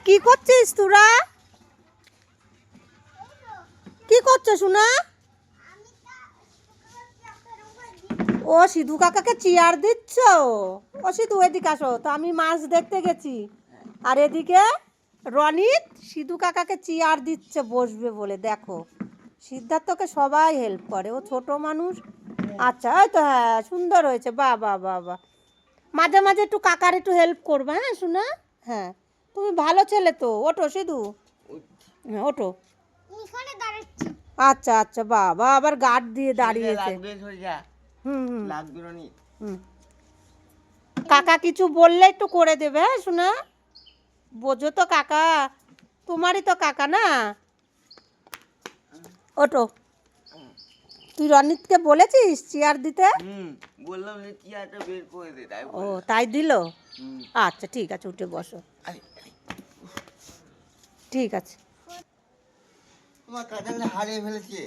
কি করছিস তোরা? কি করছো সোনা? ও সিধু কাকাকে চেয়ার দিচ্ছ? ও সিধু এদিকে আসো তো, আমি মাছ দেখতে গেছি আর এদিকে রনিত সিধু কাকাকে চেয়ার দিচ্ছে বসবে বলে। দেখো সিদ্ধার্থকে সবাই হেল্প করে, ও ছোট মানুষ। আচ্ছা এই তো, হ্যাঁ সুন্দর হয়েছে, বাহ বাহ বাহ বাহ। মাঝে মাঝে একটু কাকার একটু হেল্প করবে, হ্যাঁ শোনা? হ্যাঁ তুমি ভালো ছেলে তো। ওঠো সিধু, হ্যাঁ ওঠো। আচ্ছা আচ্ছা, বাবা আবার গার্ড দিয়ে দাঁড়িয়েছে। হুম হুম হুম। কাকা কিছু বললে একটু করে দেবে, হ্যাঁ শোনা? বোঝো তো কাকা, তোমারই তো কাকা না। ওঠো। তুই রনিতকে বলেছিস চেয়ার দিতে? বললাম যে চেয়ারটা বের করে দে, তাই ও তাই দিল। আচ্ছা ঠিক আছে, উঠে বসো। ঠিক আছে। তোমার কাঁঠালটা হারিয়ে ফেলেছে।